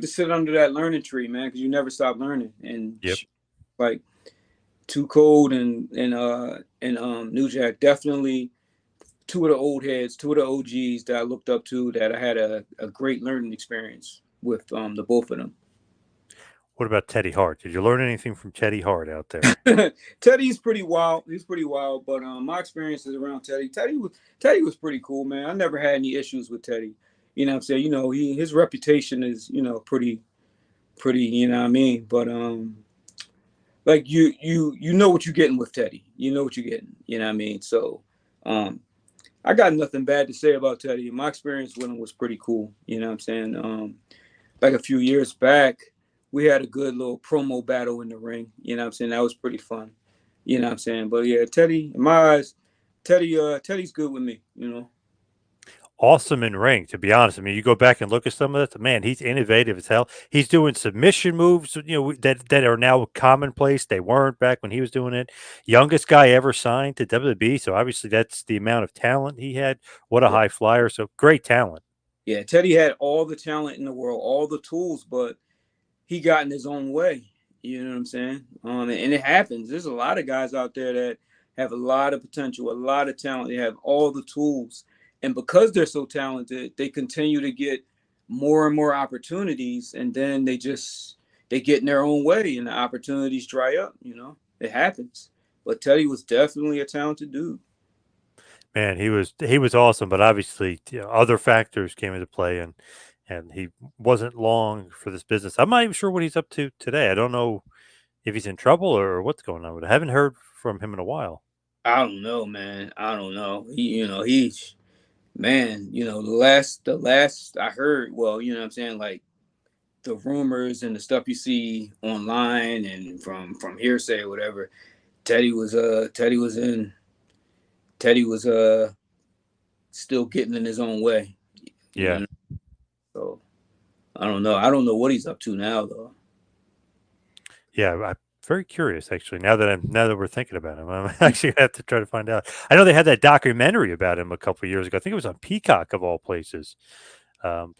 sit under that learning tree, man, because you never stop learning. And Yep. like Too Cold and New Jack, definitely two of the old heads, two of the OGs that I looked up to, that I had a great learning experience with the both of them. What about Teddy Hart? Did you learn anything from Teddy Hart out there? Teddy's pretty wild. He's pretty wild, but my experiences around Teddy, Teddy was pretty cool, man. I never had any issues with Teddy. You know what I'm saying? You know, his reputation is, pretty, you know what I mean? But like you know what you're getting with Teddy. You know what you're getting. You know what I mean? So um I got nothing bad to say about Teddy. My experience with him was pretty cool. You know what I'm saying? Like a few years back, we had a good little promo battle in the ring. You know what I'm saying? That was pretty fun. You know what I'm saying? But yeah, Teddy, in my eyes, Teddy's good with me, you know. Awesome in ring, to be honest. I mean, you go back and look at some of that. Man, he's innovative as hell. He's doing submission moves, that are now commonplace. They weren't back when he was doing it. Youngest guy ever signed to WWE, so obviously that's the amount of talent he had. What a Yeah. high flyer! So great talent. Yeah, Teddy had all the talent in the world, all the tools, but he got in his own way. You know what I'm saying? And it happens. There's a lot of guys out there that have a lot of potential, a lot of talent. They have all the tools, and because they're so talented, they continue to get more and more opportunities, and then they get in their own way, and the opportunities dry up. You know, it happens. But Teddy was definitely a talented dude. Man, he was awesome, but obviously other factors came into play, and he wasn't long for this business. I'm not even sure what he's up to today. I don't know if he's in trouble or what's going on. But I haven't heard from him in a while. I don't know, man. I don't know. He's man. The last I heard, well, you know what I'm saying, like the rumors and the stuff you see online and from hearsay or whatever. Teddy was Teddy was in Teddy was still getting in his own way. You Yeah. know, so I don't know. I don't know what he's up to now though. Yeah, I'm very curious actually. Now that we're thinking about him, I'm actually gonna have to try to find out. I know they had that documentary about him a couple of years ago. I think it was on Peacock of all places,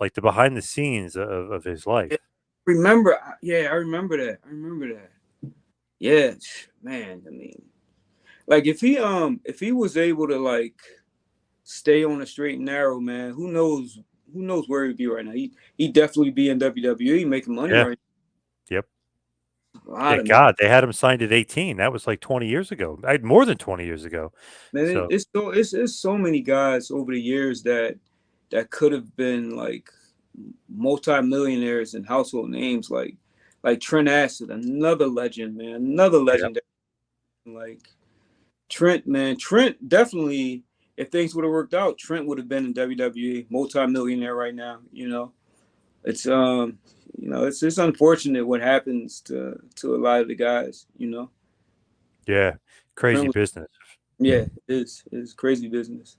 like the behind the scenes of his Yeah, life. remember? Yeah, I remember that. I remember that. Yeah, man. I mean, like if he was able to like stay on the straight and narrow, man, who knows where he'd be right now. He definitely be in WWE making money Yeah. right Yep. now. A lot Yeah. of money. God, they had him signed at 18. That was like 20 years ago. More than 20 years ago. Man, So it's so many guys over the years that could have been like multi-millionaires and household names, like Trent Acid, another legend, man, another yeah. legend. Like Trent, man, Trent definitely. If things would have worked out, Trent would have been in WWE, multi-millionaire right now. It's it's unfortunate what happens to a lot of the guys. Yeah. Trent Crazy was, business. yeah, it's crazy business.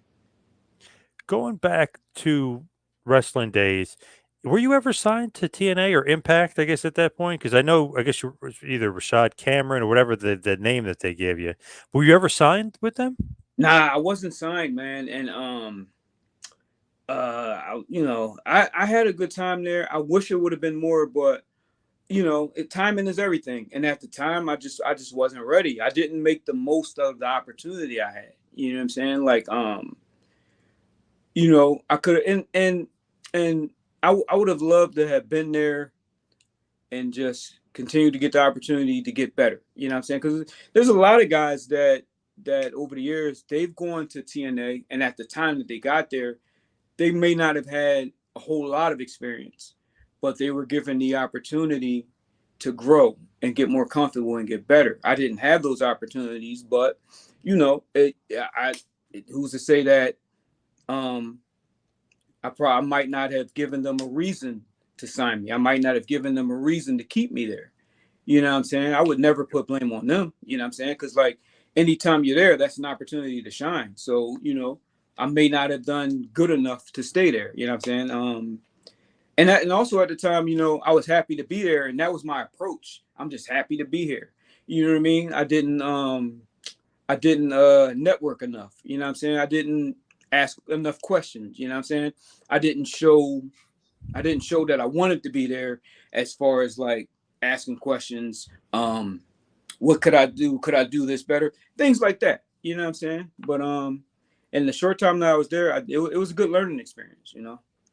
Going back to wrestling days, Were you ever signed to TNA or Impact, I guess, at that point? Because I know, I guess you were either Rashad Cameron or whatever the name that they gave you. Were you ever signed with them? Nah, I wasn't signed, man, and I had a good time there. I wish it would have been more, but timing is everything. And at the time, I just wasn't ready. I didn't make the most of the opportunity I had. You know what I'm saying? Like, I could and I would have loved to have been there and just continue to get the opportunity to get better. You know what I'm saying? Because there's a lot of guys that over the years they've gone to TNA, and at the time that they got there, they may not have had a whole lot of experience, but they were given the opportunity to grow and get more comfortable and get better. I didn't have those opportunities, but who's to say that um, I might not have given them a reason to sign me. I might not have given them a reason to keep me there. You know what I'm saying? I would never put blame on them. You know what I'm saying? Because like anytime you're there, that's an opportunity to shine. So I may not have done good enough to stay there. You know what I'm saying? And also at the time, I was happy to be there, and that was my approach. I'm just happy to be here. You know what I mean? I didn't network enough. You know what I'm saying? I didn't ask enough questions. You know what I'm saying? I didn't show I didn't show that I wanted to be there as far as like asking questions. What could I do? Could I do this better? Things like that. You know what I'm saying? But in the short time that I was there, it was a good learning experience.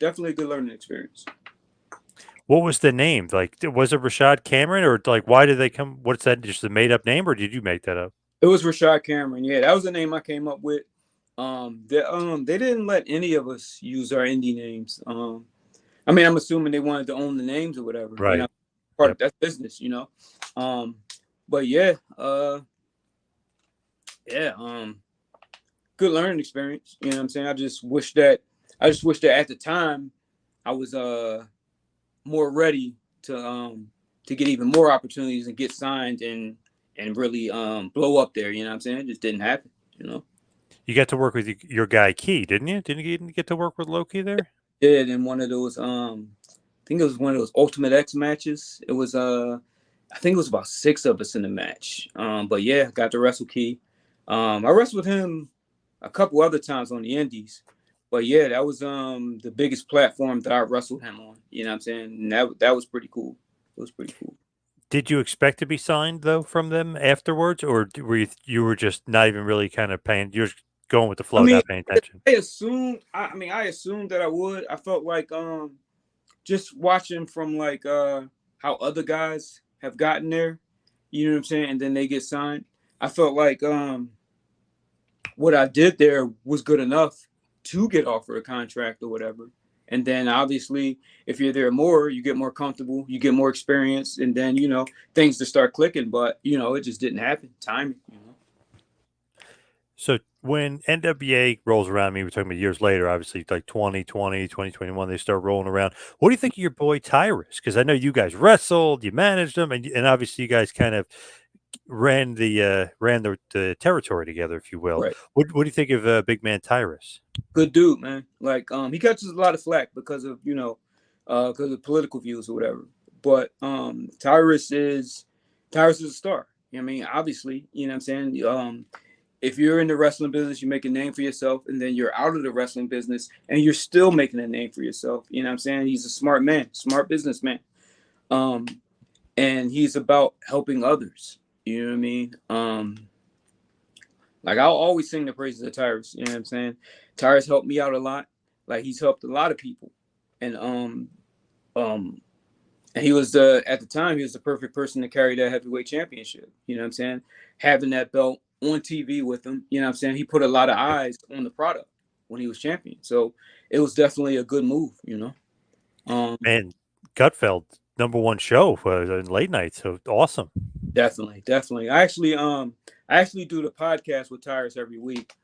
Definitely a good learning experience. What was the name? Like, was it Rashad Cameron, or like, why did they come? What's that? Just a made up name, or did you make that up? It was Rashad Cameron. Yeah, that was the name I came up with. They didn't let any of us use our indie names. I mean, I'm assuming they wanted to own the names or whatever. Right. Part of Yep. that's business. Um, but yeah, yeah, good learning experience. You know what I'm saying? I just wish that at the time I was more ready to get even more opportunities and get signed and really blow up there. You know what I'm saying? It just didn't happen. You got to work with your guy Key, didn't you? Didn't you get to work with Loki there? Did in one of those I think it was one of those Ultimate X matches. It was I think it was about six of us in the match. But yeah, got to wrestle Key. I wrestled him a couple other times on the indies. But yeah, that was the biggest platform that I wrestled him on. You know what I'm saying? And that was pretty cool. It was pretty cool. Did you expect to be signed though from them afterwards, or were you just not even really kind of paying? You're just going with the I flow, mean, not paying attention. I assumed that I would. I felt like just watching from like how other guys have gotten there, you know what I'm saying, and then they get signed. I felt like what I did there was good enough to get offered a contract or whatever. And then obviously, if you're there more, you get more comfortable, you get more experience, and then things to start clicking. But it just didn't happen. Timing. So when NWA rolls around, I mean, we're talking about years later, obviously, like 2020, 2021, they start rolling around. What do you think of your boy Tyrus? Because I know you guys wrestled, you managed him, and obviously you guys kind of ran the territory together, if you will. Right. What do you think of big man Tyrus? Good dude, man. Like he catches a lot of flack because of political views or whatever. But Tyrus is a star. I mean, obviously, you know what I'm saying. If you're in the wrestling business, you make a name for yourself, and then you're out of the wrestling business, and you're still making a name for yourself. You know what I'm saying? He's a smart man, smart businessman, um, and he's about helping others. You know what I mean? Like I'll always sing the praises of Tyrus. You know what I'm saying? Tyrus helped me out a lot. Like he's helped a lot of people, and um, and he was at the time he was the perfect person to carry that heavyweight championship. You know what I'm saying? Having that belt on TV with him. You know what I'm saying? He put a lot of eyes on the product when he was champion. So it was definitely a good move. Um, Man, Gutfeld, #1 show in late night. So awesome. definitely. I actually do the podcast with Tyrus every week.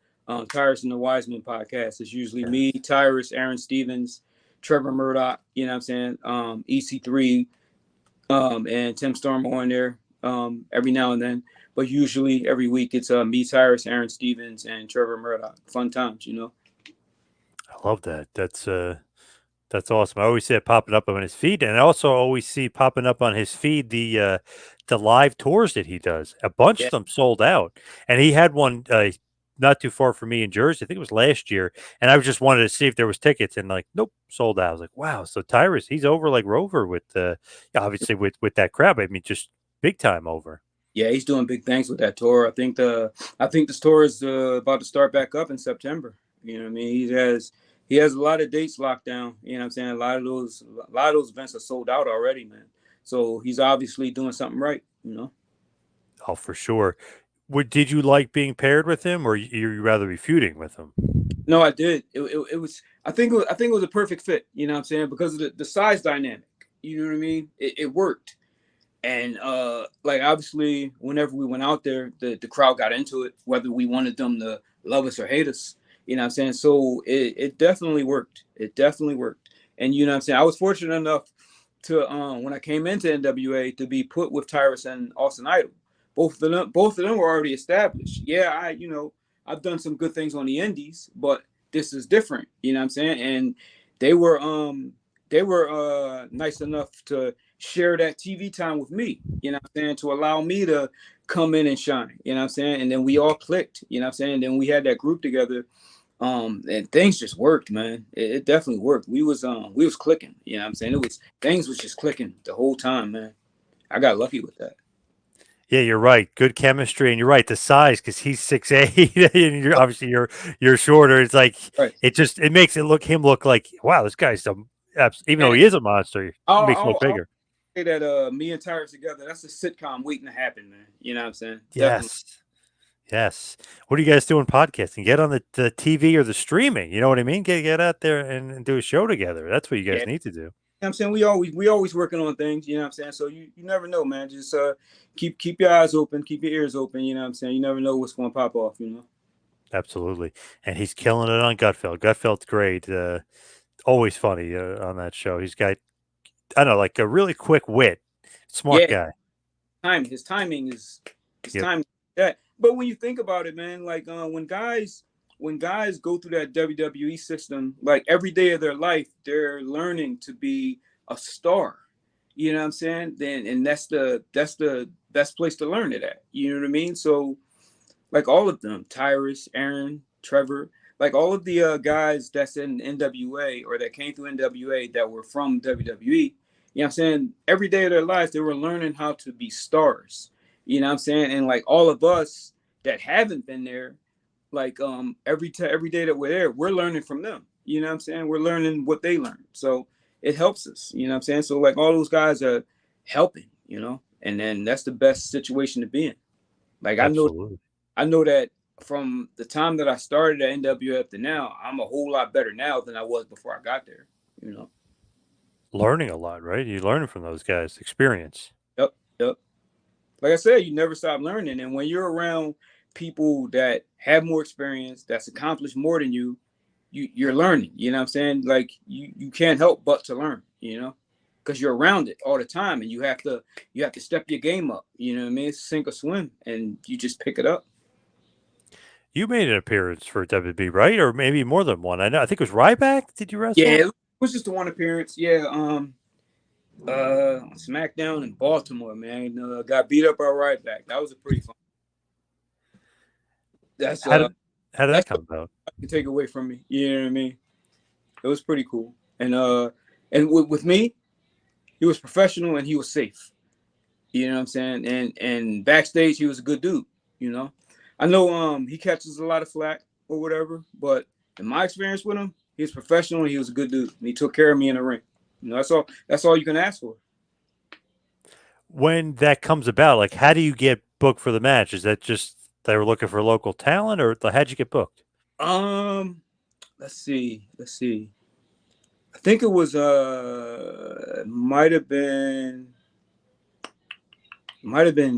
Tyrus and the Wiseman podcast. It's usually Yeah. me, Tyrus, Aaron Stevens, Trevor Murdoch. You know what I'm saying? EC3, and Tim Storm on there every now and then. But usually every week it's me, Tyrus, Aaron Stevens, and Trevor Murdoch. Fun times. I love that. That's That's awesome. I always see it popping up on his feed, and I also always see popping up on his feed the live tours that he does. A bunch Yeah, of them sold out, and he had one not too far from me in Jersey. I think it was last year, and I just wanted to see if there was tickets, and like, nope, sold out. I was like, wow. So Tyrus, he's over like Rover with obviously with that crowd. I mean, just big time over. yeah, he's doing big things with that tour. I think this tour is about to start back up in September. You know what I mean? He has a lot of dates locked down. You know what I'm saying? A lot of those events are sold out already, man. So he's obviously doing something right. You know? Oh, for sure. Did you like being paired with him, or you rather be feuding with him? No, I did. It was. I think it was a perfect fit. You know what I'm saying? Because of the size dynamic. You know what I mean? It worked. And like obviously, whenever we went out there, the crowd got into it, whether we wanted them to love us or hate us. You know what I'm saying? So it definitely worked. It definitely worked. And you know what I'm saying? I was fortunate enough to when I came into NWA to be put with Tyrus and Austin Idol. Both of them were already established. Yeah, I've done some good things on the indies, but this is different. You know what I'm saying? And they were nice enough to share that TV time with me, you know what I'm saying, to allow me to come in and shine, you know what I'm saying? And then we all clicked, you know what I'm saying? And then we had that group together. And things just worked, man. It definitely worked. We was clicking, you know what I'm saying? Things was just clicking the whole time, man. I got lucky with that. Yeah, you're right. Good chemistry, and you're right. The size, because he's 6'8", and obviously you're shorter. It's like Right. it makes him look like, wow, this guy's even though And he is a monster, he makes him look I'll bigger. say that me and Tyrus together, that's a sitcom waiting to happen, man. You know what I'm saying? Definitely. Yes, yes. What are you guys doing podcasting? Get on the TV or the streaming. You know what I mean? Get out there and do a show together. That's what you Yeah. guys need to do. I'm saying we always working on things, you know what I'm saying? So you never know, man. Just keep your eyes open, keep your ears open, you know what I'm saying? You never know what's gonna pop off, you know. Absolutely. And he's killing it on Gutfeld. Gutfeld's great. Always funny on that show. He's got, I don't know, like a really quick wit. Smart Yeah, guy. his timing is his Yep. timing that. But when you think about it, man, like when guys go through that WWE system, like every day of their life, they're learning to be a star. You know what I'm saying? Then and that's the best place to learn it at. You know what I mean? So like all of them, Tyrus, Aaron, Trevor, like all of the guys that's in NWA or that came through NWA that were from WWE, you know what I'm saying? Every day of their lives, they were learning how to be stars. You know what I'm saying? And like all of us that haven't been there, like every day that we're there, we're learning from them. You know what I'm saying? We're learning what they learned. So it helps us. You know what I'm saying? So like all those guys are helping, and then that's the best situation to be in. Like Absolutely. I know that from the time that I started at NWF to now, I'm a whole lot better now than I was before I got there. You know. Learning a lot, right? You're learning from those guys. Experience. Yep. Yep. Like I said, you never stop learning, and when you're around people that have more experience, that's accomplished more than you're learning. You know what I'm saying? Like you can't help but to learn. Because you're around it all the time, and you have to step your game up. You know what I mean? It's sink or swim, and you just pick it up. You made an appearance for WB, right? Or maybe more than one. I know. I think it was Ryback. Did you Yeah, wrestle? it was just the one appearance. Yeah, SmackDown in Baltimore, man. Got beat up by right back. That was a pretty fun. That's How did how did that that's come about? what you can take away from me. You know what I mean? It was pretty cool. And with me, he was professional and he was safe. You know what I'm saying? And backstage, he was a good dude. You know, I know he catches a lot of flack or whatever, but in my experience with him, he was professional and he was a good dude. And he took care of me in the ring. That's all. That's all you can ask for. When that comes about, like, how do you get booked for the match? Is that just they were looking for local talent, or how'd you get booked? Um, let's see. Let's see. I think it was might have been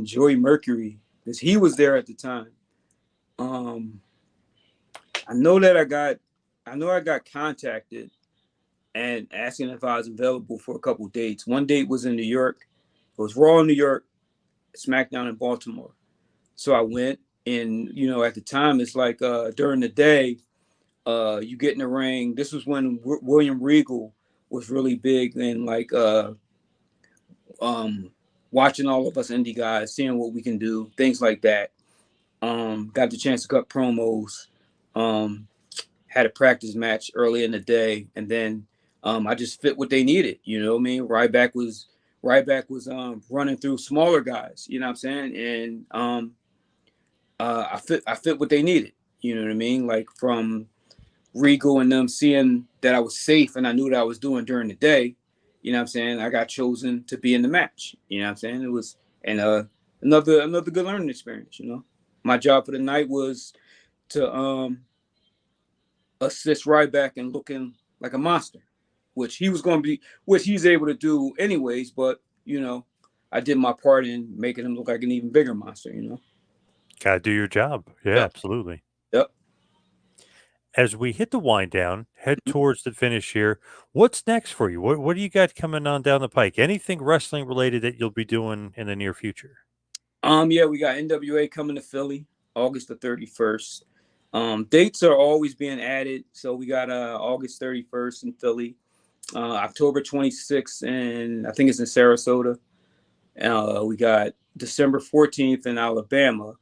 Joey Mercury because he was there at the time. Um, I know that I got contacted and asking if I was available for a couple dates. One date was in New York. It was Raw in New York, SmackDown in Baltimore. So I went, and at the time it's like during the day, you get in the ring. This was when William Regal was really big in like um watching all of us indie guys, seeing what we can do, things like that. Got the chance to cut promos. Um, had a practice match early in the day, and then I just fit what they needed. You know what I mean? Ryback was running through smaller guys. You know what I'm saying? And I fit what they needed. You know what I mean? Like from Regal and them seeing that I was safe and I knew what I was doing during the day. You know what I'm saying? I got chosen to be in the match. You know what I'm saying? It was and another good learning experience. You know, my job for the night was to assist Ryback in looking like a monster, which he was going to be, which he's able to do anyways. But you know, I did my part in making him look like an even bigger monster. You know. Gotta do your job. Yeah, Yep. absolutely. Yep. As we hit the wind down, head towards the finish here, what's next for you? What do you got coming on down the pike? Anything wrestling related that you'll be doing in the near future? Yeah, we got NWA coming to Philly, August the 31st. Dates are always being added, so we got August 31st in Philly, October 26th, and I think it's in Sarasota. We got December 14th in Alabama.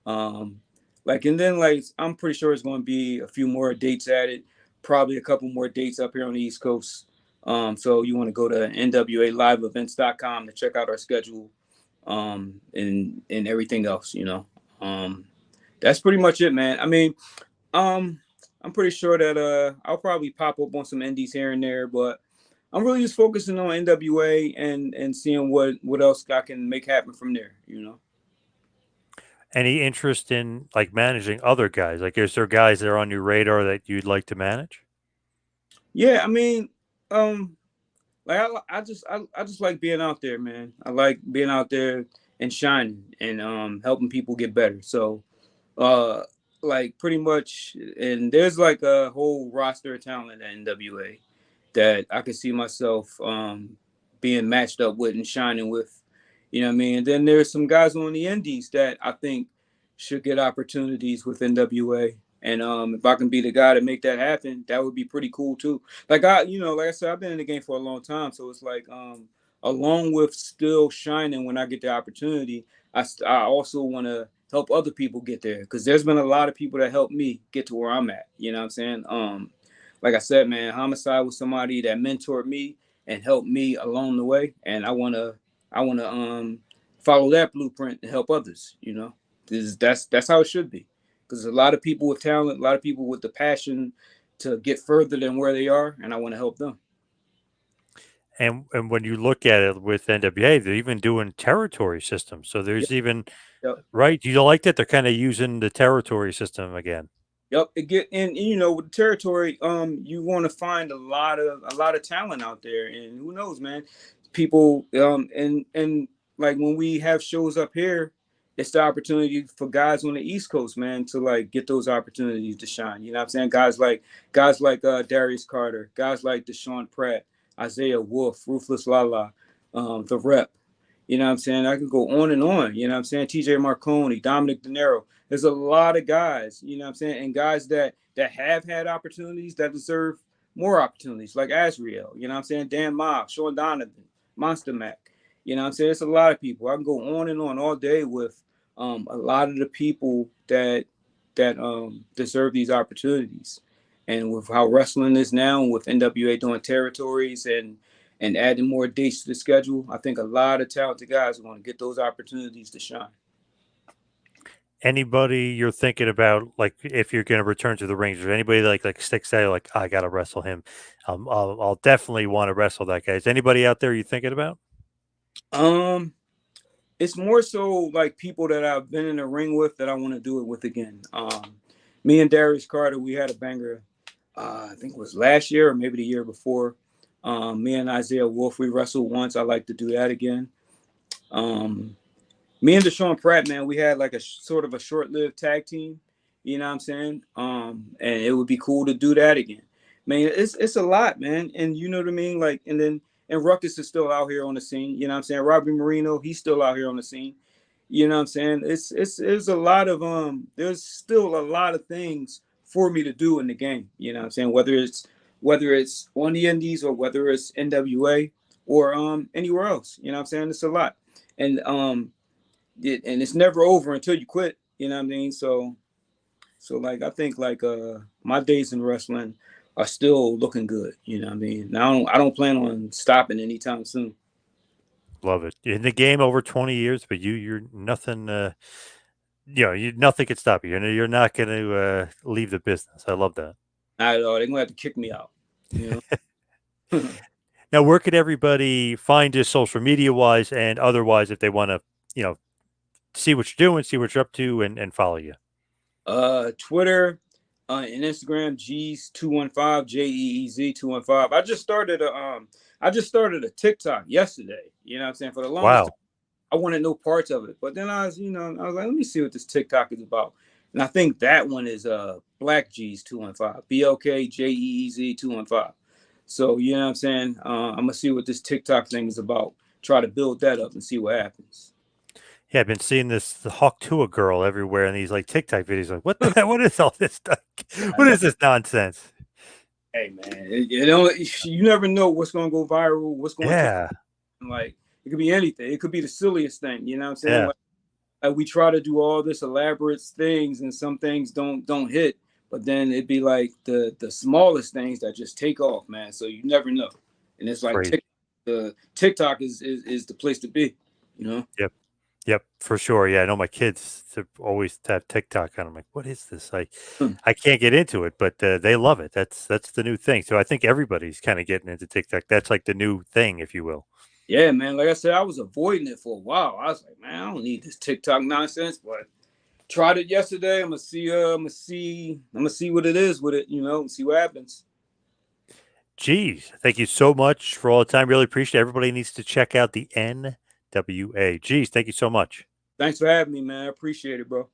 Um, and then I'm pretty sure it's going to be a few more dates added, probably a couple more dates up here on the East Coast. So you want to go to nwaliveevents.com to check out our schedule, and everything else. You know, that's pretty much it, man. I mean, um, I'm pretty sure that I'll probably pop up on some indies here and there, but I'm really just focusing on NWA and seeing what else I can make happen from there. You know. Any interest in like managing other guys? Like, is there guys that are on your radar that you'd like to manage? Yeah, I mean, um, I just like being out there, man. I like being out there and shining and helping people get better. So uh pretty much, and there's like a whole roster of talent at NWA that I could see myself being matched up with and shining with. You know what I mean? And then there's some guys on the indies that I think should get opportunities with NWA. And if I can be the guy to make that happen, that would be pretty cool too. Like I said, I've been in the game for a long time, so it's like along with still shining when I get the opportunity, I also want to help other people get there because there's been a lot of people that helped me get to where I'm at. You know what I'm saying? Like I said, man, Homicide was somebody that mentored me and helped me along the way, and I wanna follow that blueprint and help others. You know, that's how it should be. Because a lot of people with talent, a lot of people with the passion to get further than where they are, and I want to help them. And when you look at it with NWA, they're even doing territory systems. So Yep, there's even yep, right. Do you like that they're kind of using the territory system again? yep. It get and you know with the territory, you want to find a lot of talent out there, and who knows, man, people, and like when we have shows up here, it's the opportunity for guys on the East Coast, man, to like get those opportunities to shine. You know what I'm saying? Guys like Darius Carter, guys like Deshaun Pratt, Isaiah Wolf, Ruthless Lala, the Rep. You know what I'm saying? I can go on and on. You know what I'm saying? TJ Marconi, Dominic De Niro. There's a lot of guys, you know what I'm saying? And guys that have had opportunities that deserve more opportunities, like Azriel, you know what I'm saying? Dan Mobb, Sean Donovan, Monster Mac. You know what I'm saying? It's a lot of people. I can go on and on all day with a lot of the people that deserve these opportunities. And with how wrestling is now, with NWA doing territories and adding more dates to the schedule, I think a lot of talented guys are going to get those opportunities to shine. Anybody you're thinking about, like if you're going to return to the ring, is there anybody like sticks out like I got to wrestle him? I'll definitely want to wrestle that guy. Is anybody out there you thinking about? Um, it's more so like people that I've been in the ring with that I want to do it with again. Me and Darius Carter, we had a banger. I think it was last year or maybe the year before. Me and Isaiah Wolf, we wrestled once. I like to do that again. Um, Me and Deshaun Pratt, man, we had like a sort of a short-lived tag team. You know what I'm saying? And it would be cool to do that again. Man, it's a lot, man. And you know what I mean? Like, and Ruckus is still out here on the scene. You know what I'm saying? Robbie Marino, he's still out here on the scene. You know what I'm saying? It's a lot of there's still a lot of things for me to do in the game. You know what I'm saying? Whether it's whether it's on the indies or whether it's NWA or anywhere else. You know what I'm saying? It's a lot. And and it's never over until you quit. You know what I mean? So like I think like my days in wrestling are still looking good. You know what I mean? Now I don't plan on stopping anytime soon. Love it. In the game over 20 years, but you're nothing. Nothing can stop you. You're not going to leave the business. I love that. Not at all. They're gonna have to kick me out. You know. Now, where could everybody find you social media wise and otherwise if they want to, see what you're doing, see what you're up to, and follow you? Twitter and Instagram, Jeez215, JEEZ215. I just started a TikTok yesterday. You know what I'm saying? For the longest time, Wow. I wanted no parts of it. But then I was like, let me see what this TikTok is about. And I think that one is Blk Jeez 215. Blk Jeez 215. So you know what I'm saying? I'm gonna see what this TikTok thing is about. Try to build that up and see what happens. Yeah, I've been seeing the Hawk Tuah girl everywhere in these like TikTok videos. Like, what the hell? What is all this stuff? I What know. is this nonsense? Hey man, you never know what's gonna go viral, what's going to Yeah. like. It could be anything. It could be the silliest thing. You know what I'm saying? Yeah. Like we try to do all this elaborate things, and some things don't hit. But then it'd be like the smallest things that just take off, man. So you never know. And it's like Crazy. the TikTok is the place to be. You know. Yep. Yep, for sure. Yeah, I know my kids always have TikTok on. I'm like, what is this? Hmm. I can't get into it, but they love it. That's the new thing. So I think everybody's kind of getting into TikTok. That's like the new thing, if you will. Yeah, man. Like I said, I was avoiding it for a while. I was like, man, I don't need this TikTok nonsense. But tried it yesterday. I'm gonna see what it is with it. You know, see what happens. Geez, thank you so much for all the time. Really appreciate it. Everybody needs to check out the NWA. Geez, thank you so much. Thanks for having me, man. I appreciate it, bro.